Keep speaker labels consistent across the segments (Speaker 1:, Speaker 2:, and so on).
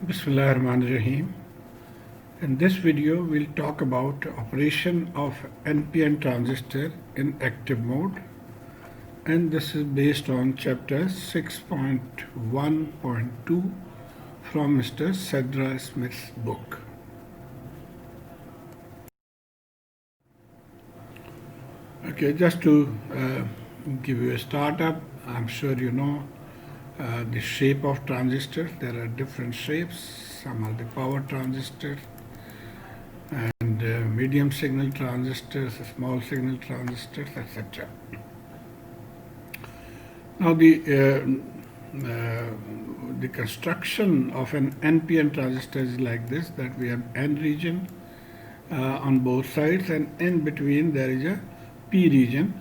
Speaker 1: Bismillahirrahmanirrahim. In this video, we'll talk about operation of NPN transistor in active mode, and this is based on chapter 6.1.2 from Mr. Sedra Smith's book. Okay, just to give you a startup, I'm sure you know the shape of transistors. There are different shapes. Some are the power transistors and medium signal transistors, small signal transistors, etc. Now the construction of an NPN transistor is like this, that we have N region on both sides, and in between there is a P region,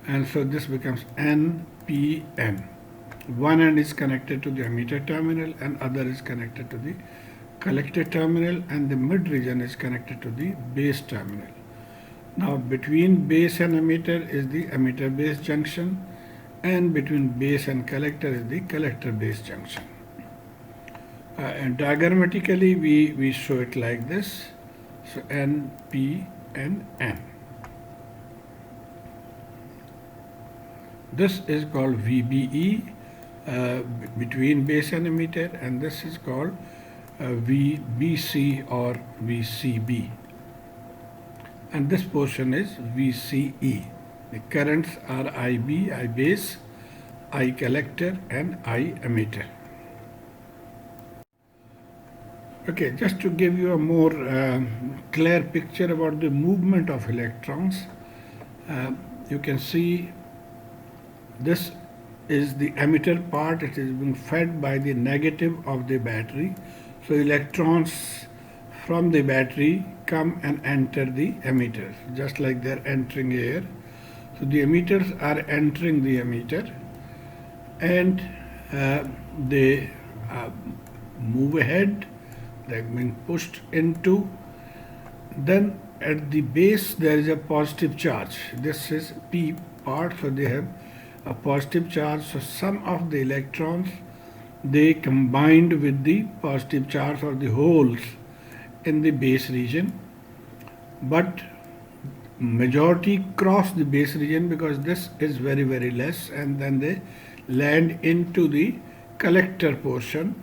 Speaker 1: and so this becomes NPN. One end is connected to the emitter terminal and other is connected to the collector terminal, and the mid region is connected to the base terminal. Now between base and emitter is the emitter base junction, and between base and collector is the collector base junction. And diagrammatically we show it like this. So N, P and N. This is called VBE, between base and emitter, and this is called VBC or VCB, and this portion is VCE. The currents are IB, I base, I collector and I emitter. Okay, just to give you a more clear picture about the movement of electrons, you can see this is the emitter part. It is being fed by the negative of the battery. So electrons from the battery come and enter the emitters, just like they're entering air. So the emitters are entering the emitter, and they move ahead. They're being pushed into. Then at the base there is a positive charge. This is P part, so they have a positive charge. So some of the electrons, they combined with the positive charge of the holes in the base region, but majority cross the base region because this is very, very less, and then they land into the collector portion,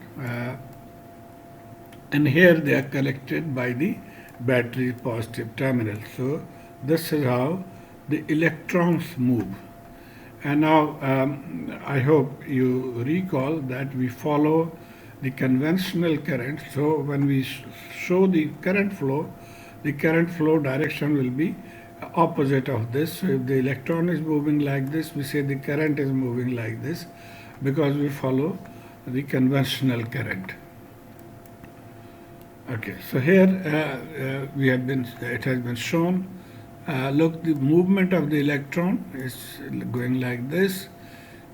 Speaker 1: and here they are collected by the battery positive terminal. So this is how the electrons move. And now I hope you recall that we follow the conventional current. So when we show the current flow direction will be opposite of this. So if the electron is moving like this, we say the current is moving like this, because we follow the conventional current. Okay, so here it has been shown. Look, the movement of the electron is going like this,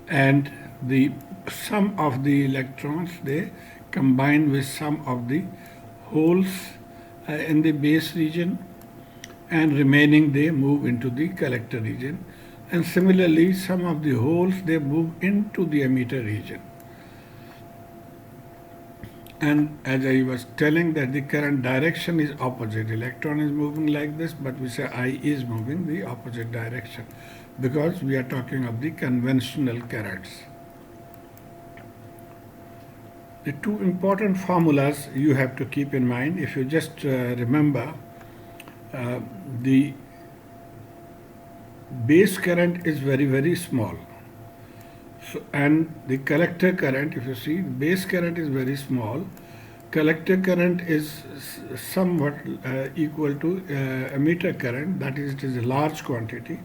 Speaker 1: and the sum of the electrons, they combine with some of the holes in the base region, and remaining they move into the collector region, and similarly some of the holes, they move into the emitter region. And as I was telling, that the current direction is opposite. Electron is moving like this, but we say I is moving the opposite direction, because we are talking of the conventional currents. The two important formulas you have to keep in mind. If you just remember, the base current is very, very small. So, and the collector current, if you see, base current is very small. Collector current is somewhat equal to emitter current, that is, it is a large quantity.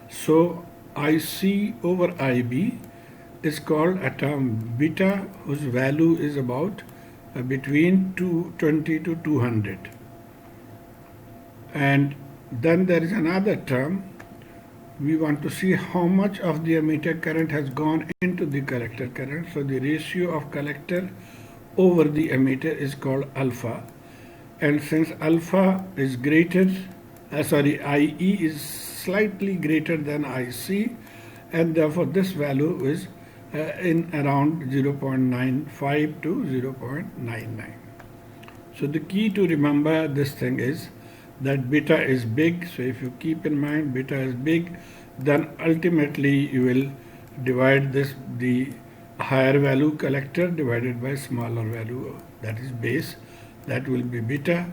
Speaker 1: So IC over IB is called a term beta, whose value is about between 220 to 200. And then there is another term. We want to see how much of the emitter current has gone into the collector current. So the ratio of collector over the emitter is called alpha. And since alpha is greater, IE is slightly greater than IC, and therefore this value is in around 0.95 to 0.99. So the key to remember this thing is that beta is big. So if you keep in mind beta is big, then ultimately you will divide the higher value collector divided by smaller value, that is base, that will be beta,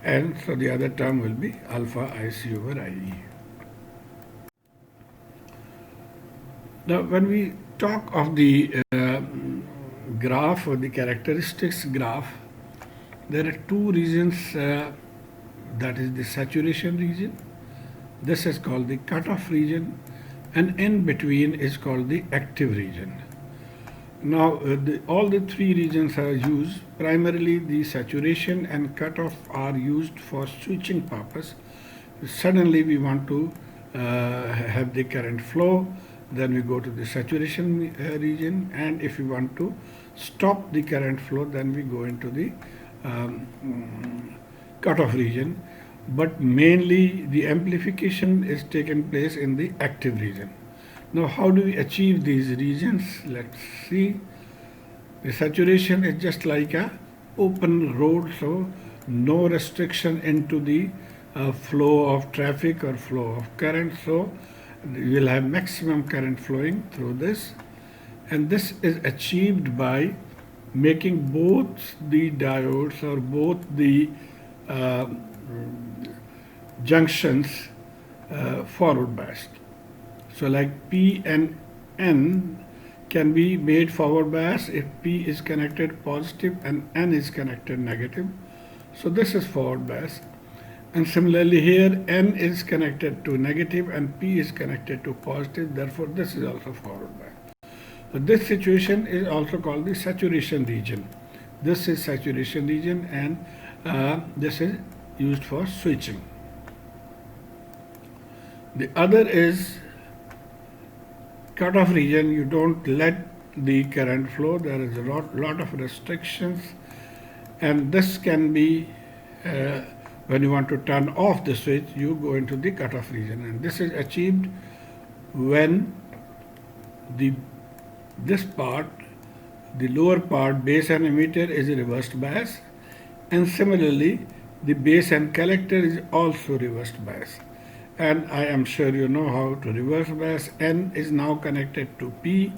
Speaker 1: and so the other term will be alpha IC over IE. Now when we talk of the graph or the characteristics graph, there are two regions, that is the saturation region. This is called the cutoff region, and in between is called the active region. Now all the three regions are used. Primarily the saturation and cutoff are used for switching purpose. Suddenly we want to have the current flow, then we go to the saturation region, and if we want to stop the current flow, then we go into the cutoff region. But mainly the amplification is taken place in the active region. Now how do we achieve these regions? Let's see. The saturation is just like a open road, so no restriction into the flow of traffic or flow of current, so you will have maximum current flowing through this, and this is achieved by making both the diodes or both the junctions forward biased. So like P and N can be made forward bias if P is connected positive and N is connected negative. So this is forward bias. And similarly here N is connected to negative and P is connected to positive, therefore this is also forward bias. So this situation is also called the saturation region. This is saturation region, and this is used for switching. The other is cutoff region. You don't let the current flow. There is a lot of restrictions, and this can be when you want to turn off the switch, you go into the cutoff region, and this is achieved when this part, the lower part, base and emitter, is a reversed bias, and similarly the base and collector is also reversed bias. And I am sure you know how to reverse bias. N is now connected to P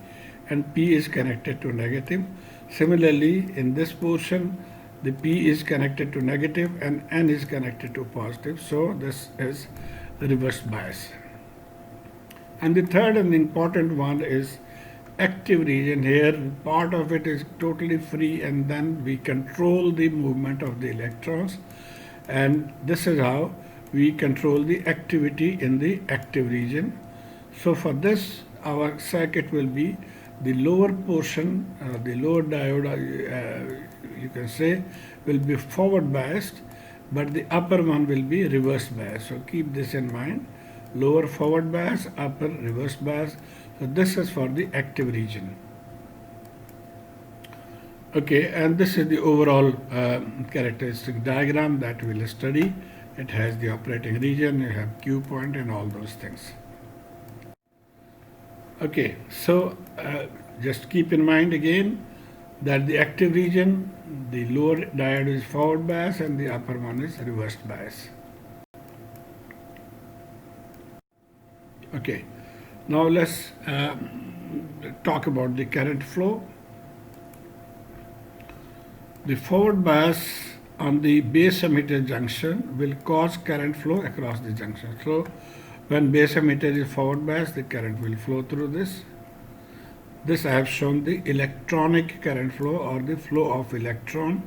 Speaker 1: and P is connected to negative. Similarly, in this portion, the P is connected to negative and N is connected to positive. So this is reverse bias. And the third and important one is active region. Here part of it is totally free, and then we control the movement of the electrons, and this is how we control the activity in the active region. So for this, our circuit will be the lower portion, the lower diode, you can say, will be forward biased, but the upper one will be reverse bias. So keep this in mind: lower forward bias, upper reverse bias. So this is for the active region. Okay, and this is the overall characteristic diagram that we will study. It has the operating region, you have Q point and all those things. Okay, so just keep in mind again that the active region, the lower diode is forward bias and the upper one is reverse bias. Okay, now let's talk about the current flow. The forward bias on the base emitter junction will cause current flow across the junction. So when base emitter is forward bias, the current will flow through this. This I have shown the electronic current flow or the flow of electron,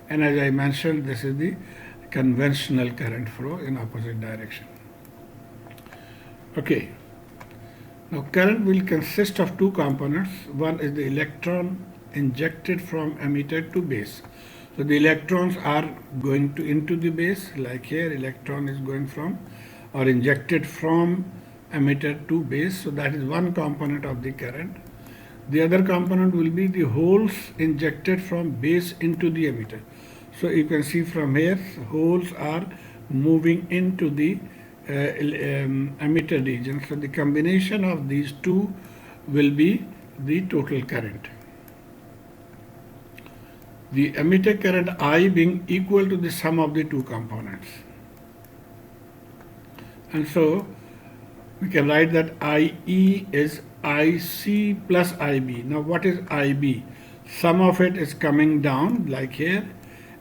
Speaker 1: and as I mentioned, this is the conventional current flow in opposite direction. Okay, now current will consist of two components. One is the electron injected from emitter to base. So the electrons are going into the base, like here electron is going from or injected from emitter to base. So that is one component of the current. The other component will be the holes injected from base into the emitter. So you can see from here, holes are moving into the emitter region. So the combination of these two will be the total current. The emitter current I being equal to the sum of the two components. And so we can write that IE is IC plus IB. Now what is IB? Some of it is coming down like here,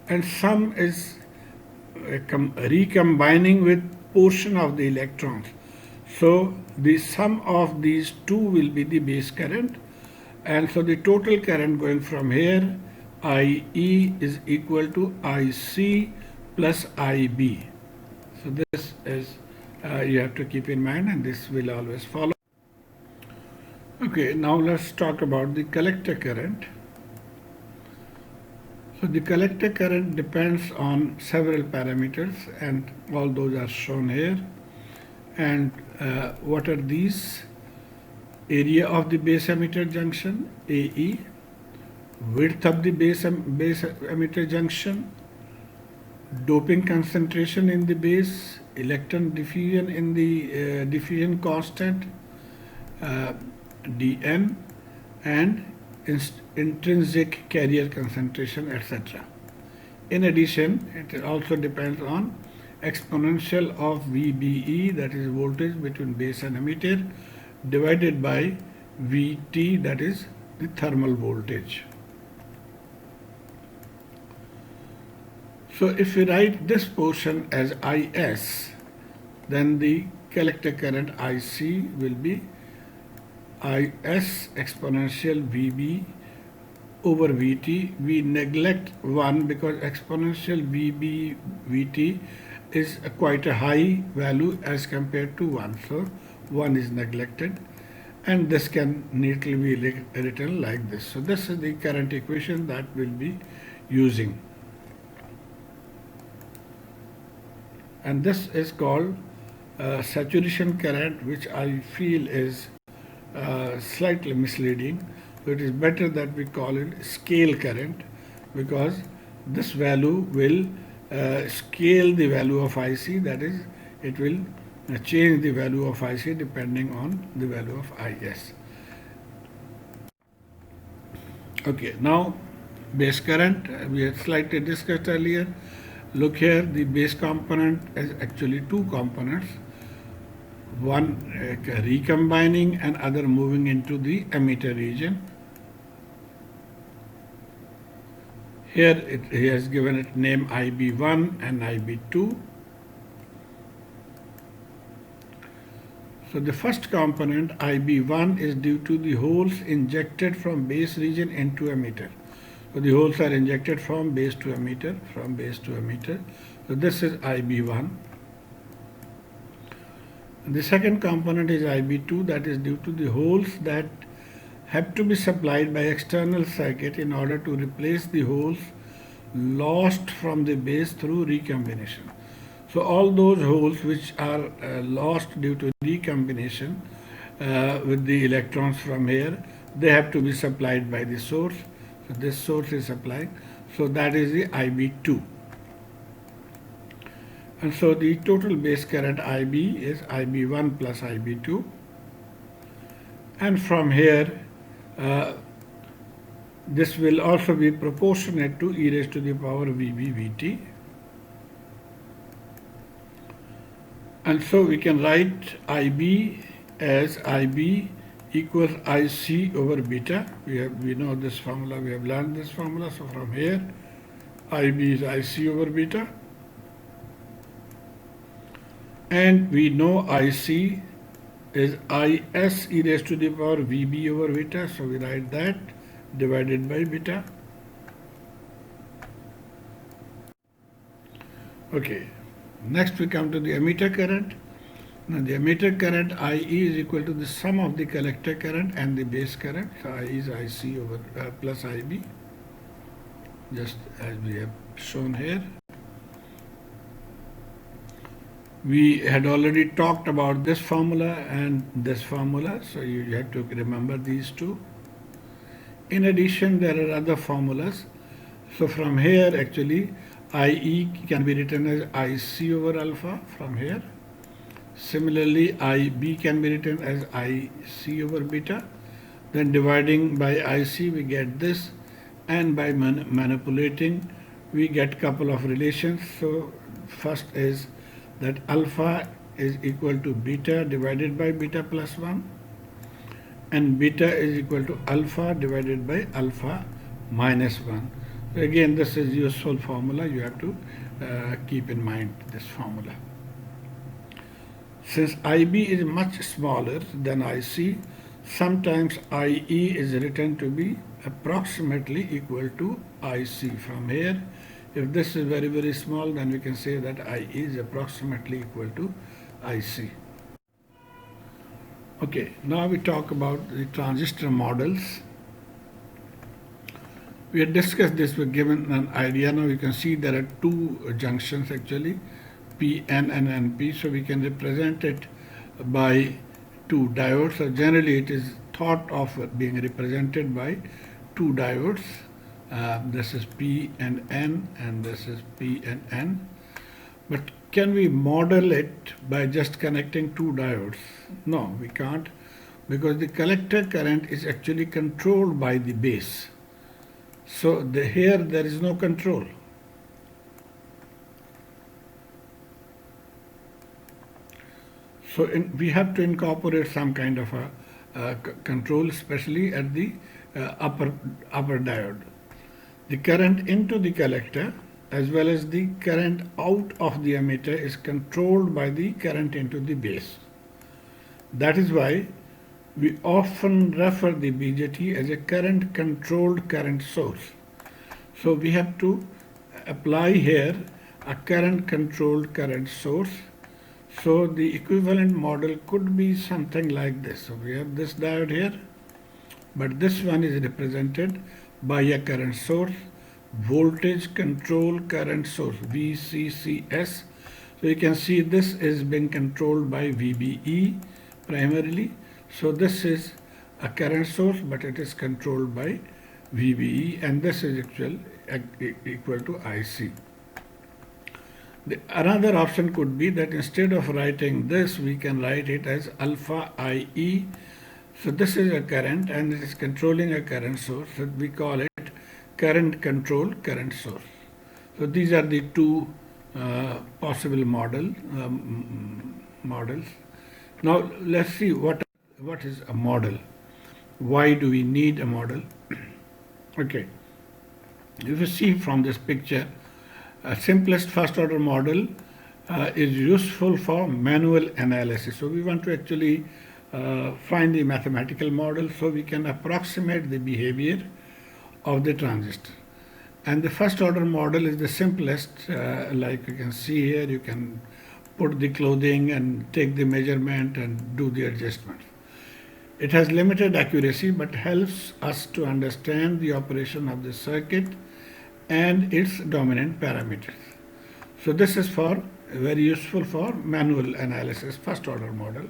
Speaker 1: and some is recombining with portion of the electrons. So the sum of these two will be the base current, and so the total current going from here, IE is equal to IC plus IB. So this is you have to keep in mind, and this will always follow. Okay, now let's talk about the collector current. So the collector current depends on several parameters, and all those are shown here. And what are these? Area of the base emitter junction, AE, width of the base emitter junction, doping concentration in the base, electron diffusion in the diffusion constant, dN, and intrinsic carrier concentration, etc. In addition, it also depends on exponential of VBE, that is voltage between base and emitter, divided by VT, that is the thermal voltage. So if we write this portion as IS, then the collector current IC will be IS exponential VB over VT. We neglect 1 because exponential VB VT is quite a high value as compared to 1. So 1 is neglected, and this can neatly be written like this. So this is the current equation that we'll be using. And this is called saturation current, which I feel is slightly misleading. So it is better that we call it scale current, because this value will scale the value of IC, that is, it will change the value of IC depending on the value of IS. Okay, now base current, we had slightly discussed earlier. Look here, the base component is actually two components, one recombining and other moving into the emitter region. Here he has given it name IB1 and IB2. So the first component, IB1, is due to the holes injected from base region into emitter. So the holes are injected from base to emitter, from base to emitter. So this is IB1. And the second component is IB2, that is due to the holes that have to be supplied by external circuit in order to replace the holes lost from the base through recombination. So all those holes which are lost due to recombination with the electrons from here, they have to be supplied by the source. So this source is supplied. So that is the IB2. And so the total base current IB is IB1 plus IB2. And from here, this will also be proportionate to e raised to the power VB VT. And so we can write IB as IB equals IC over beta. We know this formula, we have learned this formula. So from here, IB is IC over beta. And we know IC is IS e raised to the power VB over beta. So we write that divided by beta. Okay. Next we come to the emitter current. Now the emitter current IE is equal to the sum of the collector current and the base current. So I is IC over plus IB, just as we have shown here. We had already talked about this formula and this formula, so you have to remember these two. In addition, there are other formulas. So from here, actually, IE can be written as IC over alpha from here. Similarly, IB can be written as IC over beta. Then dividing by IC we get this, and by manipulating we get couple of relations. So first is that alpha is equal to beta divided by beta plus 1, and beta is equal to alpha divided by alpha minus 1. So again, this is useful formula. You have to keep in mind this formula. Since IB is much smaller than IC, sometimes IE is written to be approximately equal to IC. From here, if this is very, very small, then we can say that IE is approximately equal to IC. Okay, now we talk about the transistor models. We had discussed this, we're given an idea. Now you can see there are two junctions actually, PN and NP, so we can represent it by two diodes. So generally it is thought of being represented by two diodes. This is P and N, and this is P and N. But can we model it by just connecting two diodes? No, we can't, because the collector current is actually controlled by the base. So here there is no control. So we have to incorporate some kind of a control, especially at the upper diode. The current into the collector as well as the current out of the emitter is controlled by the current into the base. That is why we often refer the BJT as a current controlled current source. So we have to apply here a current controlled current source. So the equivalent model could be something like this. So we have this diode here, but this one is represented by a current source, voltage control current source, VCCS. So you can see this is being controlled by VBE primarily. So this is a current source, but it is controlled by VBE, and this is equal to IC. Another option could be that instead of writing this, we can write it as alpha IE. So this is a current and it is controlling a current source. So we call it current controlled current source. So these are the two possible models. Now let's see what is a model. Why do we need a model? Okay, if you see from this picture, a simplest first order model is useful for manual analysis. So we want to actually find the mathematical model so we can approximate the behavior of the transistor. And the first order model is the simplest. Like you can see here, you can put the clothing and take the measurement and do the adjustment. It has limited accuracy but helps us to understand the operation of the circuit and its dominant parameters. So this is very useful for manual analysis, first order model.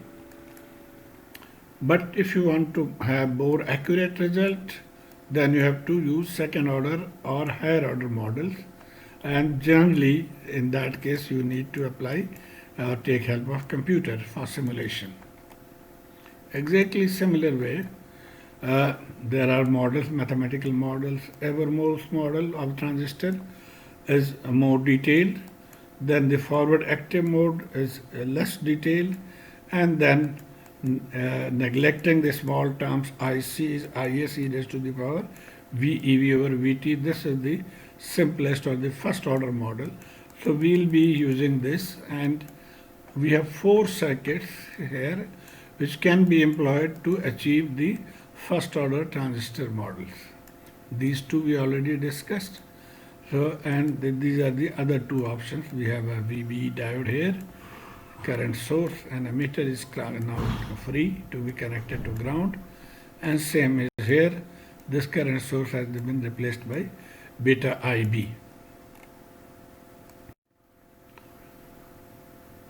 Speaker 1: But if you want to have more accurate result, then you have to use second order or higher order models, and generally in that case you need to apply take help of computer for simulation. Exactly similar way, there are models, mathematical models. Evermost model of transistor is more detailed. Then the forward active mode is less detailed, and then neglecting the small terms, IC is IS e raised to the power VEV over VT. This is the simplest or the first order model. So we'll be using this, and we have 4 circuits here which can be employed to achieve the first order transistor models. These two we already discussed. So, and these are the other 2 options. We have a VBE diode here, current source, and emitter is now free to be connected to ground, and same is here. This current source has been replaced by beta IB.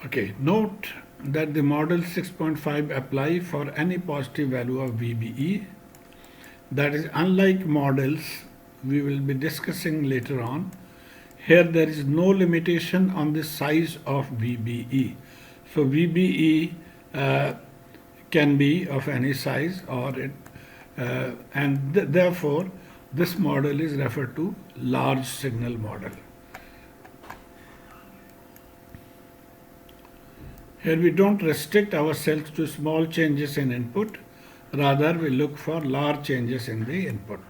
Speaker 1: Okay, note that the model 6.5 apply for any positive value of VBE. That is, unlike models we will be discussing later on, here there is no limitation on the size of VBE. So VBE can be of any size, or and therefore this model is referred to large signal model. Here we don't restrict ourselves to small changes in input, rather we look for large changes in the input.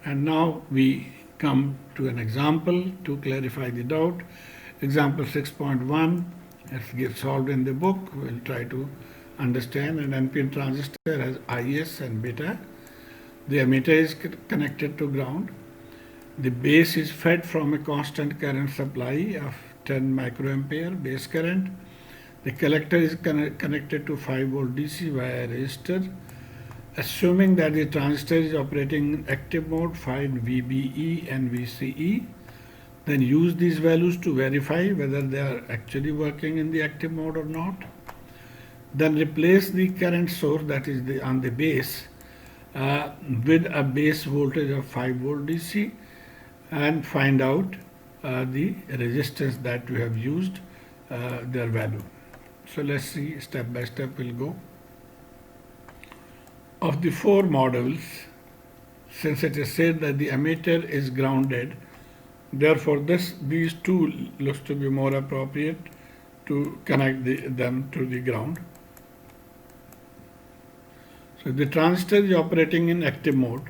Speaker 1: And now we come to an example to clarify the doubt. Example 6.1, it's solved in the book. We'll try to understand. An NPN transistor has IS and beta. The emitter is connected to ground. The base is fed from a constant current supply of 10 microampere base current. The collector is connected to 5 volt DC via a resistor. Assuming that the transistor is operating in active mode, find VBE and VCE. Then use these values to verify whether they are actually working in the active mode or not. Then replace the current source, that is on the base, with a base voltage of 5 volt DC and find out the resistance that we have used, their value. So let's see, step by step we'll go. Of the 4 models, since it is said that the emitter is grounded, therefore these two looks to be more appropriate to connect them to the ground. So the transistor is operating in active mode.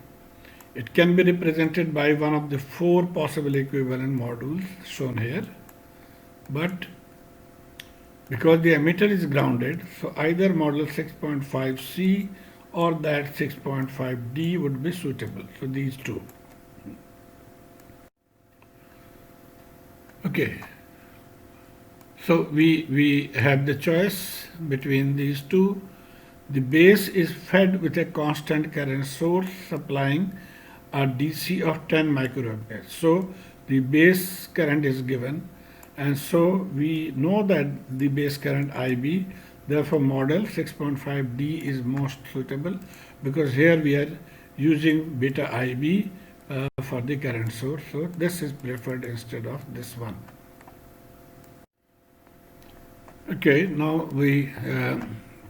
Speaker 1: It can be represented by one of the 4 possible equivalent modules shown here, but because the emitter is grounded, so either model 6.5C or that 6.5D would be suitable. So these two. Okay. So we have the choice between these two. The base is fed with a constant current source supplying a DC of 10 microamperes. So the base current is given, and so we know that the base current IB, therefore model 6.5D is most suitable, because here we are using beta IB for the current source. So this is preferred instead of this one. Okay, now we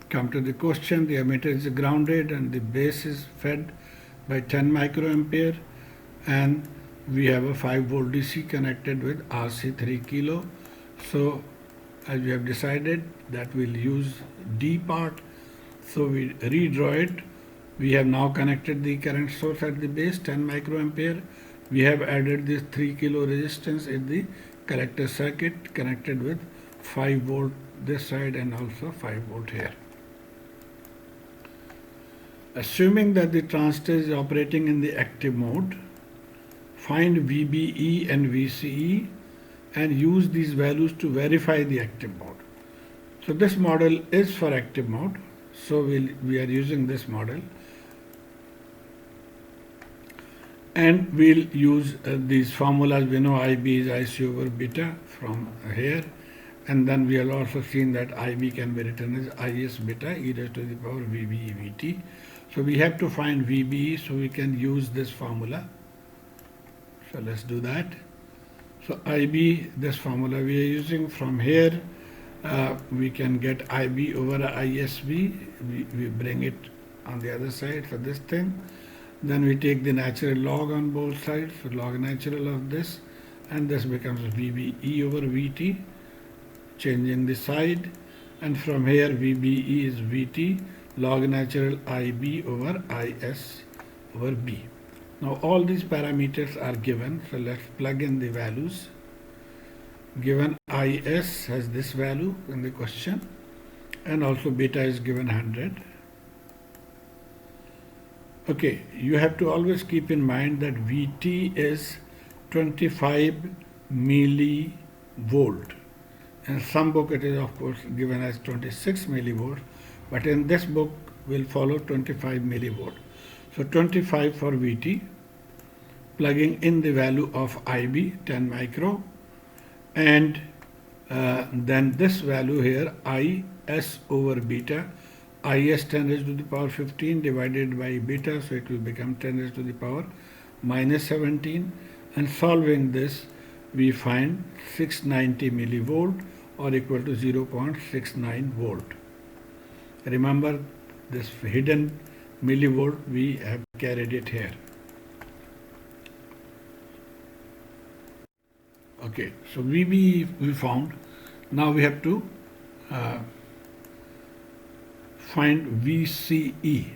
Speaker 1: come to the question. The emitter is grounded and the base is fed by 10 microampere, and we have a 5 volt DC connected with RC 3 kilo. So as we have decided that we'll use D part, so we redraw it. We have now connected the current source at the base 10 microampere. We have added this 3 kilo resistance in the collector circuit connected with 5 volt this side and also 5 volt here. Assuming that the transistor is operating in the active mode, find VBE and VCE and use these values to verify the active mode. So this model is for active mode, so we are using this model, and we'll use these formulas. We know IB is IC over beta from here, and then we have also seen that IB can be written as IS beta e raised to the power VBE VT. So we have to find VBE, so we can use this formula. So let's do that. So IB, this formula we are using from here, we can get IB over ISB. We bring it on the other side for this thing. Then we take the natural log on both sides, so log natural of this, and this becomes VBE over VT, changing the side, and from here VBE is VT, log natural IB over IS over B. Now all these parameters are given, so let's plug in the values. Given IS has this value in the question, and also beta is given 100. Okay, you have to always keep in mind that VT is 25 millivolt. In some book it is of course given as 26 millivolt, but in this book we'll follow 25 millivolt. So 25 for VT, plugging in the value of IB 10 micro, and then this value here IS over beta, IS 10 raised to the power 15 divided by beta, so it will become 10 raised to the power minus 17, and solving this we find 690 millivolt or equal to 0.69 volt. Remember this hidden millivolt, we have carried it here. Okay, so VBE we found. Now we have to find VCE.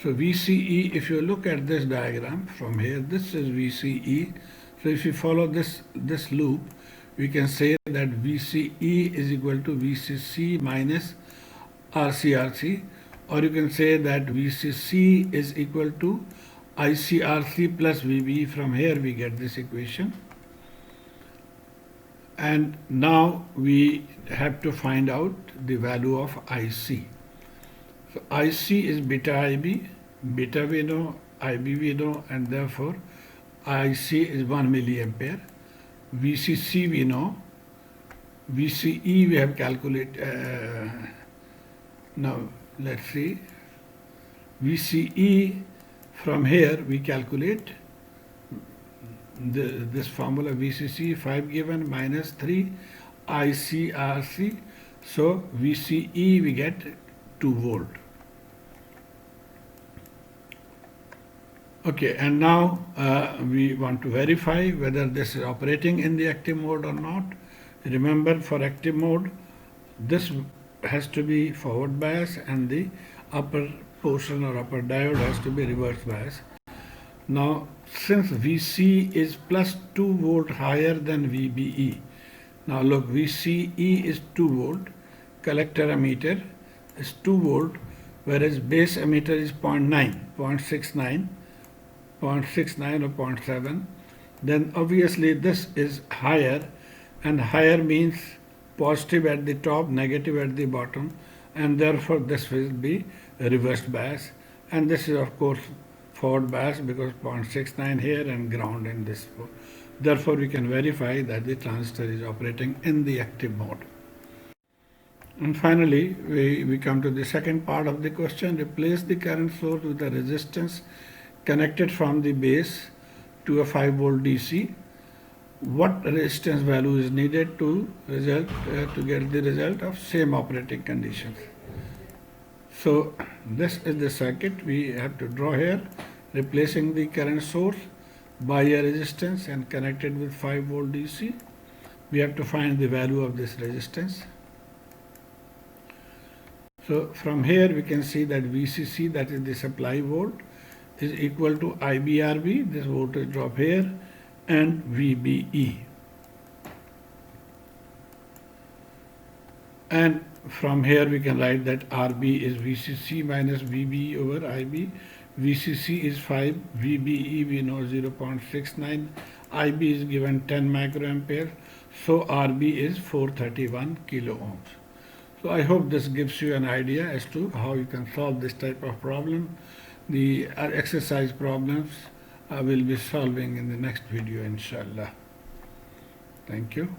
Speaker 1: So VCE, if you look at this diagram from here, this is VCE. So if you follow this loop, we can say that VCE is equal to VCC minus RCRC, or you can say that VCC is equal to ICRC plus VBE. From here we get this equation. And now we have to find out the value of IC. So IC is beta IB, beta we know, IB we know, and therefore IC is 1 milliampere. VCC we know, VCE we have calculated. Now let's see, VCE, from here we calculate this formula VCC 5 given minus 3 ICRC. So VCE we get 2 volt. Okay, and now we want to verify whether this is operating in the active mode or not. Remember, for active mode, this has to be forward bias and the upper portion or upper diode has to be reverse bias. Now, since VC is plus 2 volt higher than VBE, now look, VCE is 2 volt, collector emitter is 2 volt, whereas base emitter is 0.69 or 0.7, then obviously this is higher, and higher means positive at the top, negative at the bottom, and therefore this will be reversed bias, and this is of course forward bias because 0.69 here and ground in this. Therefore we can verify that the transistor is operating in the active mode. And finally we come to the second part of the question. Replace the current source with a resistance connected from the base to a 5 volt DC. What resistance value is needed to get the result of same operating conditions? So this is the circuit we have to draw here, replacing the current source by a resistance and connected with 5 volt DC. We have to find the value of this resistance. So from here we can see that VCC, that is the supply volt, is equal to IBRB, this voltage drop here, and VBE. And from here we can write that RB is VCC minus VBE over IB. VCC is 5, VBE we know 0.69, IB is given 10 microampere, so RB is 431 kilo ohms. So I hope this gives you an idea as to how you can solve this type of problem. The exercise problems I will be solving in the next video, inshallah. Thank you.